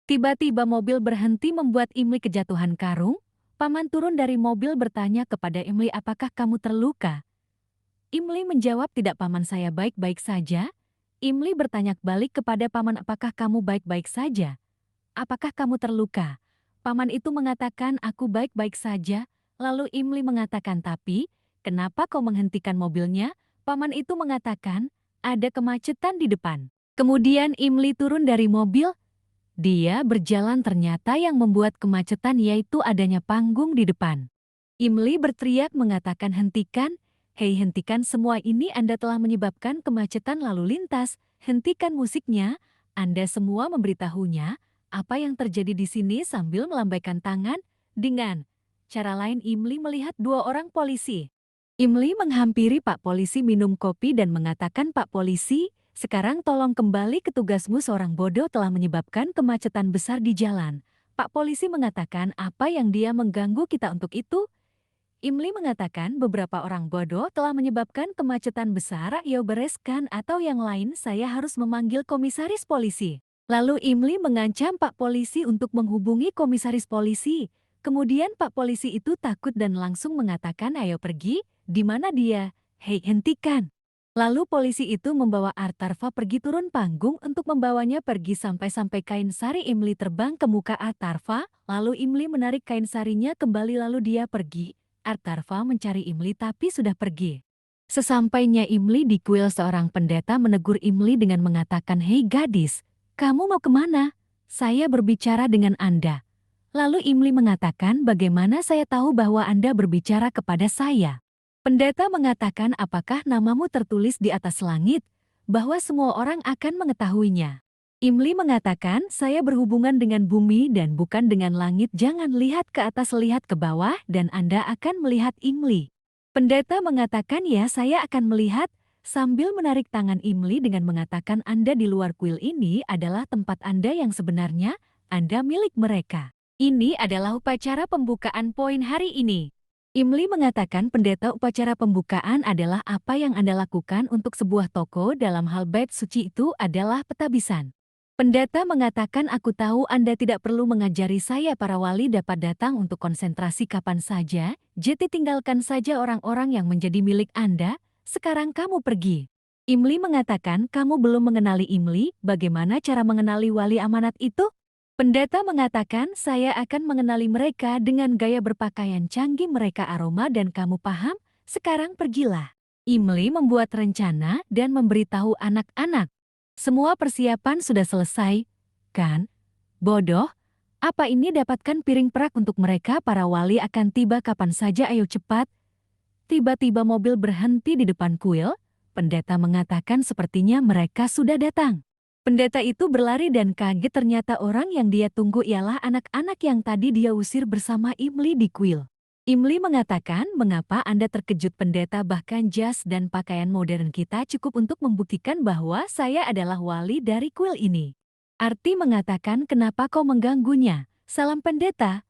Tiba-tiba mobil berhenti membuat Imli kejatuhan karung. Paman turun dari mobil bertanya kepada Imli, apakah kamu terluka? Imli menjawab, tidak paman, saya baik-baik saja. Imli bertanya balik kepada paman, apakah kamu baik-baik saja? Apakah kamu terluka? Paman itu mengatakan, aku baik-baik saja. Lalu Imli mengatakan, tapi kenapa kau menghentikan mobilnya? Paman itu mengatakan, ada kemacetan di depan. Kemudian Imli turun dari mobil. Dia berjalan, ternyata yang membuat kemacetan yaitu adanya panggung di depan. Imli berteriak mengatakan, hentikan, hei hentikan semua ini, Anda telah menyebabkan kemacetan lalu lintas, hentikan musiknya, Anda semua memberitahunya apa yang terjadi di sini sambil melambaikan tangan. Dengan cara lain Imli melihat dua orang polisi. Imli menghampiri Pak Polisi minum kopi dan mengatakan, Pak Polisi, sekarang tolong kembali ke tugasmu, seorang bodoh telah menyebabkan kemacetan besar di jalan. Pak Polisi mengatakan, apa yang dia mengganggu kita untuk itu? Imli mengatakan, beberapa orang bodoh telah menyebabkan kemacetan besar, ayo bereskan atau yang lain saya harus memanggil komisaris polisi. Lalu Imli mengancam Pak Polisi untuk menghubungi komisaris polisi. Kemudian Pak Polisi itu takut dan langsung mengatakan, ayo pergi, di mana dia? Hei, hentikan. Lalu polisi itu membawa Artarva pergi turun panggung untuk membawanya pergi sampai kain sari Imli terbang ke muka Artarva, lalu Imli menarik kain sarinya kembali lalu dia pergi. Artarva mencari Imli tapi sudah pergi. Sesampainya Imli di kuil, seorang pendeta menegur Imli dengan mengatakan, hei gadis, kamu mau kemana? Saya berbicara dengan Anda. Lalu Imli mengatakan, bagaimana saya tahu bahwa Anda berbicara kepada saya? Pendeta mengatakan, apakah namamu tertulis di atas langit, bahwa semua orang akan mengetahuinya. Imli mengatakan, saya berhubungan dengan bumi dan bukan dengan langit, jangan lihat ke atas, lihat ke bawah dan Anda akan melihat Imli. Pendeta mengatakan, ya saya akan melihat, sambil menarik tangan Imli dengan mengatakan, Anda di luar kuil ini adalah tempat Anda yang sebenarnya, Anda milik mereka. Ini adalah upacara pembukaan poin hari ini. Imli mengatakan, pendeta, upacara pembukaan adalah apa yang Anda lakukan untuk sebuah toko dalam hal bait suci itu adalah petabisan. Pendeta mengatakan, aku tahu Anda tidak perlu mengajari saya, para wali dapat datang untuk konsentrasi kapan saja, jadi tinggalkan saja orang-orang yang menjadi milik Anda, sekarang kamu pergi. Imli mengatakan, kamu belum mengenali Imli, bagaimana cara mengenali wali amanat itu? Pendeta mengatakan, saya akan mengenali mereka dengan gaya berpakaian canggih mereka, aroma dan kamu paham, sekarang pergilah. Imli membuat rencana dan memberitahu anak-anak. Semua persiapan sudah selesai, kan? Bodoh, apa ini, dapatkan piring perak untuk mereka, para wali akan tiba kapan saja, ayo cepat. Tiba-tiba mobil berhenti di depan kuil, pendeta mengatakan sepertinya mereka sudah datang. Pendeta itu berlari dan kaget, ternyata orang yang dia tunggu ialah anak-anak yang tadi dia usir bersama Imli di kuil. Imli mengatakan, mengapa Anda terkejut pendeta, bahkan jas dan pakaian modern kita cukup untuk membuktikan bahwa saya adalah wali dari kuil ini. Arti mengatakan, kenapa kau mengganggunya? Salam pendeta.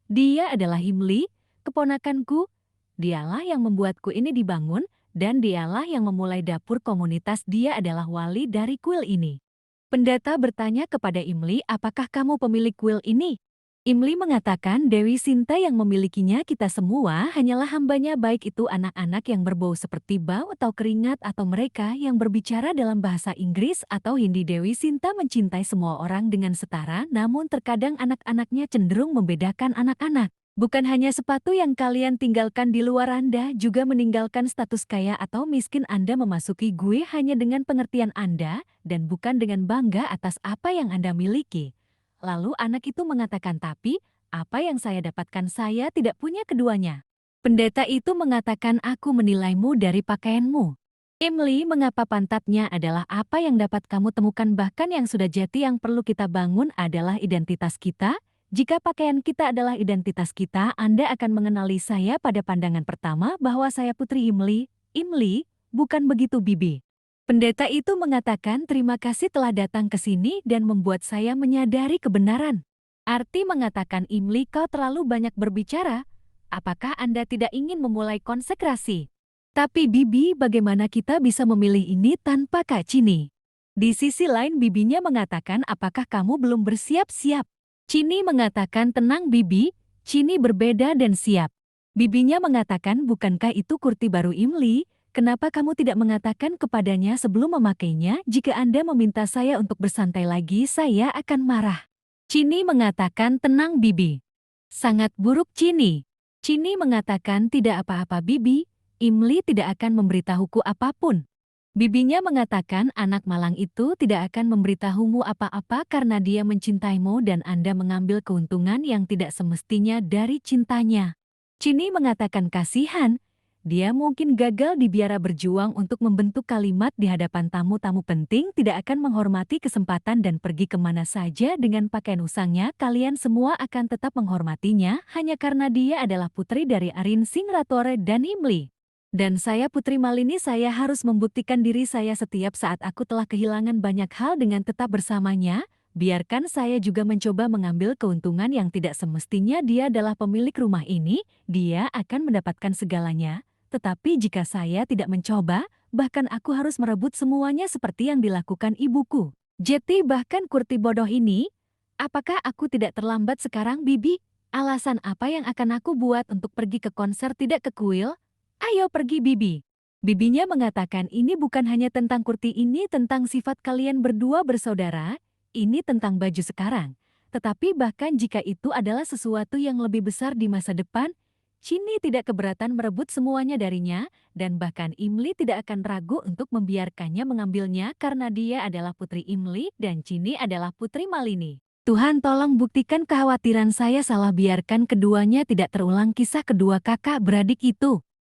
Dia adalah Imli, keponakanku. Dialah yang membuatku ini dibangun, dan dialah yang memulai dapur komunitas, dia adalah wali dari kuil ini. Pendeta bertanya kepada Imli, apakah kamu pemilik kuil ini? Imli mengatakan, Dewi Sinta yang memilikinya, kita semua hanyalah hambanya, baik itu anak-anak yang berbau seperti bau atau keringat atau mereka yang berbicara dalam bahasa Inggris atau Hindi. Dewi Sinta mencintai semua orang dengan setara, namun terkadang anak-anaknya cenderung membedakan anak-anak. Bukan hanya sepatu yang kalian tinggalkan di luar, Anda juga meninggalkan status kaya atau miskin Anda, memasuki gue hanya dengan pengertian Anda dan bukan dengan bangga atas apa yang Anda miliki. Lalu anak itu mengatakan, tapi apa yang saya dapatkan, saya tidak punya keduanya. Pendeta itu mengatakan, aku menilaimu dari pakaianmu. Imli, mengapa pantatnya adalah apa yang dapat kamu temukan, bahkan yang sudah jati yang perlu kita bangun adalah identitas kita. Jika pakaian kita adalah identitas kita, Anda akan mengenali saya pada pandangan pertama bahwa saya putri Imli. Imli, bukan begitu Bibi. Pendeta itu mengatakan, terima kasih telah datang ke sini dan membuat saya menyadari kebenaran. Arti mengatakan, Imli, kau terlalu banyak berbicara. Apakah Anda tidak ingin memulai konsekrasi? Tapi Bibi, bagaimana kita bisa memilih ini tanpa Kak Cini? Di sisi lain bibinya mengatakan apakah kamu belum bersiap-siap? Chini mengatakan tenang bibi, Chini berbeda dan siap. Bibinya mengatakan bukankah itu kurti baru Imli? Kenapa kamu tidak mengatakan kepadanya sebelum memakainya? Jika Anda meminta saya untuk bersantai lagi saya akan marah. Chini mengatakan tenang bibi. Sangat buruk Chini. Chini mengatakan tidak apa-apa bibi, Imli tidak akan memberitahuku apapun. Bibinya mengatakan anak malang itu tidak akan memberitahumu apa-apa karena dia mencintaimu dan Anda mengambil keuntungan yang tidak semestinya dari cintanya. Chini mengatakan kasihan, dia mungkin gagal di biara berjuang untuk membentuk kalimat di hadapan tamu-tamu penting tidak akan menghormati kesempatan dan pergi kemana saja dengan pakaian usangnya. Kalian semua akan tetap menghormatinya hanya karena dia adalah putri dari Arin Singratore dan Imli. Dan saya Putri Malini saya harus membuktikan diri saya setiap saat aku telah kehilangan banyak hal dengan tetap bersamanya, biarkan saya juga mencoba mengambil keuntungan yang tidak semestinya dia adalah pemilik rumah ini, dia akan mendapatkan segalanya. Tetapi jika saya tidak mencoba, bahkan aku harus merebut semuanya seperti yang dilakukan ibuku. Jeti bahkan Kurti bodoh ini, apakah aku tidak terlambat sekarang Bibi? Alasan apa yang akan aku buat untuk pergi ke konser tidak ke kuil? Ayo pergi Bibi. Bibinya mengatakan ini bukan hanya tentang kurti ini tentang sifat kalian berdua bersaudara, ini tentang baju sekarang. Tetapi bahkan jika itu adalah sesuatu yang lebih besar di masa depan, Chini tidak keberatan merebut semuanya darinya, dan bahkan Imli tidak akan ragu untuk membiarkannya mengambilnya karena dia adalah putri Imli dan Chini adalah putri Malini. Tuhan tolong buktikan kekhawatiran saya salah biarkan keduanya tidak terulang kisah kedua kakak beradik itu.